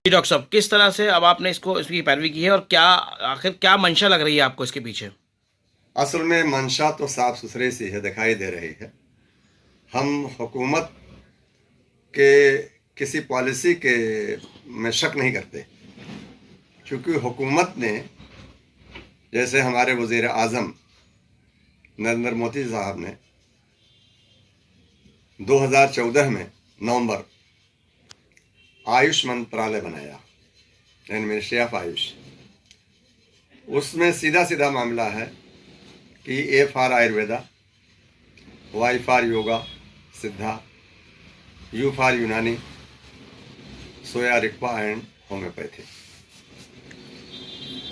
जी doctor साहब, किस तरह से अब आपने इसकी पैरवी की है और क्या आखिर क्या मंशा लग रही है आपको इसके पीछे? असल में मंशा तो साफ सुथरी सी है, दिखाई दे रही है। हम हुकूमत के किसी पॉलिसी के में शक नहीं करते, क्योंकि हुकूमत ने, जैसे हमारे वज़ीर आज़म नरेंद्र मोदी साहब ने 2014 में नवंबर आयुष मंत्रालय बनाया, यानी मिनिस्ट्री ऑफ आयुष। उसमें सीधा सीधा मामला है कि A for Ayurveda, Y for yoga Siddha, U for यूनानी, सोया रिक्वा एंड होम्योपैथी।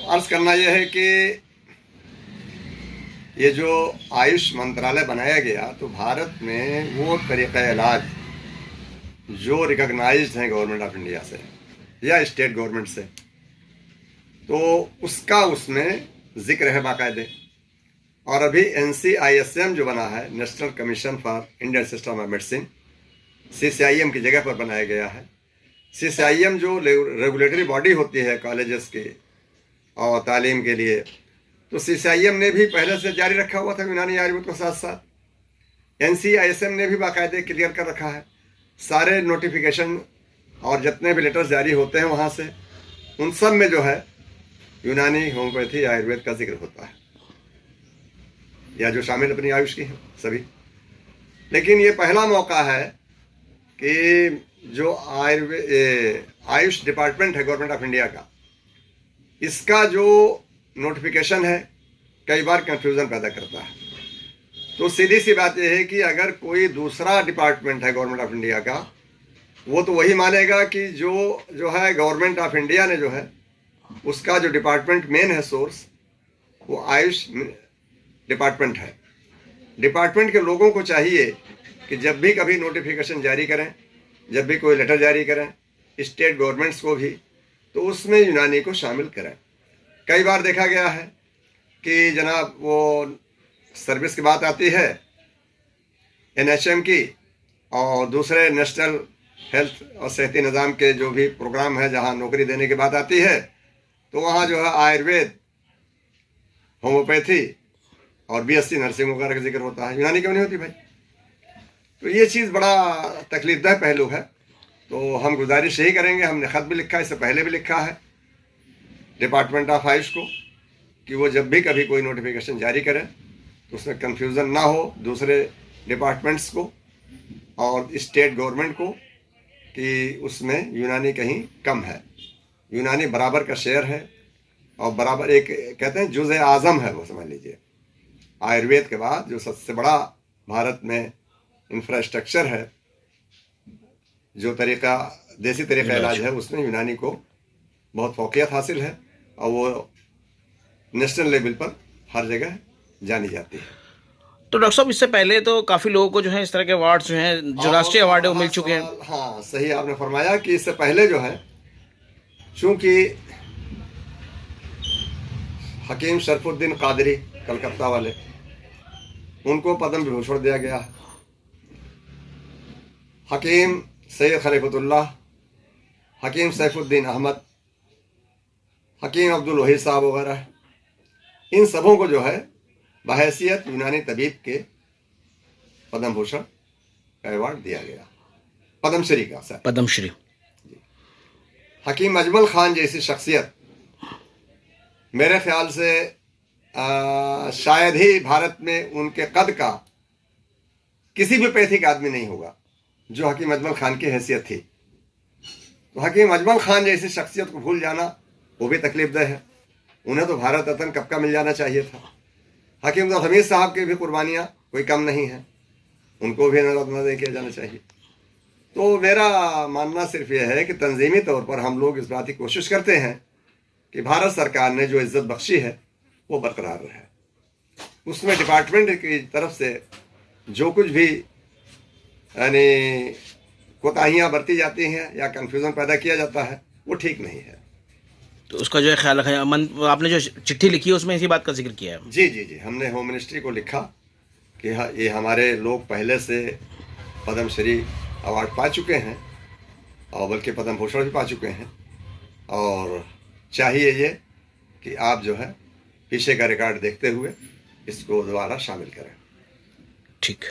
अर्ज करना यह है कि ये जो आयुष मंत्रालय बनाया गया, तो भारत में वो तरीक़ा इलाज जो रिकॉग्नाइज्ड हैं गवर्नमेंट ऑफ इंडिया से या स्टेट गवर्नमेंट से, तो उसका उसमें जिक्र है बाकायदे। और अभी NCISM जो बना है, national commission for Indian system of medicine, CCIM की जगह पर बनाया गया है। CCIM जो रेगुलेटरी बॉडी होती है कॉलेजेस की और तालीम के लिए, तो CCIM ने भी पहले से जारी रखा हुआ था यूनानी आयुर्वेद के साथ साथ। NCISM ने भी बाकायदे क्लियर कर रखा है। सारे नोटिफिकेशन और जितने भी लेटर्स जारी होते हैं वहाँ से, उन सब में जो है यूनानी, होम्योपैथी, आयुर्वेद का जिक्र होता है, या जो शामिल अपनी आयुष की हैं सभी। लेकिन ये पहला मौका है कि जो आयुष डिपार्टमेंट है गवर्नमेंट ऑफ इंडिया का, इसका जो नोटिफिकेशन है कई बार कंफ्यूजन पैदा करता है। तो सीधी सी बात यह है कि अगर कोई दूसरा डिपार्टमेंट है गवर्नमेंट ऑफ इंडिया का, वो तो वही मानेगा कि जो है गवर्नमेंट ऑफ इंडिया ने जो है उसका जो डिपार्टमेंट मेन है सोर्स, वो आयुष डिपार्टमेंट है। डिपार्टमेंट के लोगों को चाहिए कि जब भी कभी नोटिफिकेशन जारी करें, जब भी कोई लेटर जारी करें स्टेट गवर्नमेंट्स को भी, तो उसमें यूनानी को शामिल करें। कई बार देखा गया है कि जनाब वो सर्विस की बात आती है NHM की, और दूसरे नेशनल हेल्थ और सेहती निज़ाम के जो भी प्रोग्राम है जहाँ नौकरी देने की बात आती है, तो वहाँ जो है आयुर्वेद, होम्योपैथी और BSc नर्सिंग वगैरह का जिक्र होता है। यूनानी क्यों नहीं होती भाई? तो ये चीज़ बड़ा तकलीफदेह पहलू है। तो हम गुजारिश यही करेंगे, हमने ख़त भी लिखा है, इससे पहले भी लिखा है डिपार्टमेंट ऑफ आयुष को, कि वो जब भी कभी कोई नोटिफिकेशन जारी करें तो उसमें कन्फ्यूज़न ना हो दूसरे डिपार्टमेंट्स को और स्टेट गवर्नमेंट को कि उसमें यूनानी कहीं कम है। यूनानी बराबर का शेयर है और बराबर एक कहते हैं जुज़े आज़म है, वो समझ लीजिए। आयुर्वेद के बाद जो सबसे बड़ा भारत में इंफ्रास्ट्रक्चर है, जो तरीका देसी तरीका इलाज है, उसमें यूनानी को बहुत फौकियत हासिल है और वो नेशनल लेवल पर हर जगह जानी जाती है। तो डॉक्टर साहब, इससे पहले तो काफ़ी लोगों को जो है इस तरह के अवार्ड्स जो हैं, जो राष्ट्रीय अवार्ड है, वो मिल चुके हैं। हाँ, सही आपने फरमाया कि इससे पहले जो है, चूँकि हकीम शरफुद्दीन कादरी कलकत्ता वाले, उनको पद्म विभूषण दिया गया। हकीम सैयद खलीफतुल्लाह, हकीम सैफुद्दीन अहमद, हकीम अब्दुल वहीद साहब वगैरह, इन सबों को जो है बहैसियत यूनानी तबीब के पद्म भूषण का अवार्ड दिया गया, पद्मश्री का सर, पद्मश्री। हकीम अजमल खान जैसी शख्सियत मेरे ख्याल से शायद ही भारत में उनके कद का किसी भी पैथिक आदमी नहीं होगा जो हकीम अजमल खान की हैसियत थी। तो हकीम अजमल खान जैसी शख्सियत को भूल जाना वो भी तकलीफदेह है। उन्हें तो भारत रत्न कब का मिल जाना चाहिए था। हकीम अब्दुल हमीद साहब की भी कुर्बानियाँ कोई कम नहीं है, उनको भी नजर किया जाना चाहिए। तो मेरा मानना सिर्फ यह है कि तंजीमी तौर पर हम लोग इस बात की कोशिश करते हैं कि भारत सरकार ने जो इज्जत बख्शी है वो बरकरार रहे। उसमें डिपार्टमेंट की तरफ से जो कुछ भी यानी कोताहियाँ बरती जाती हैं या कन्फ्यूज़न पैदा किया जाता है, वो ठीक नहीं है। तो उसका जो है ख्याल रखा। आपने जो चिट्ठी लिखी है उसमें इसी बात का जिक्र किया है। जी जी जी, हमने होम मिनिस्ट्री को लिखा कि ये हमारे लोग पहले से पद्मश्री अवार्ड पा चुके हैं और बल्कि पद्म भूषण भी पा चुके हैं, और चाहिए ये कि आप जो है पीछे का रिकॉर्ड देखते हुए इसको दोबारा शामिल करें। ठीक।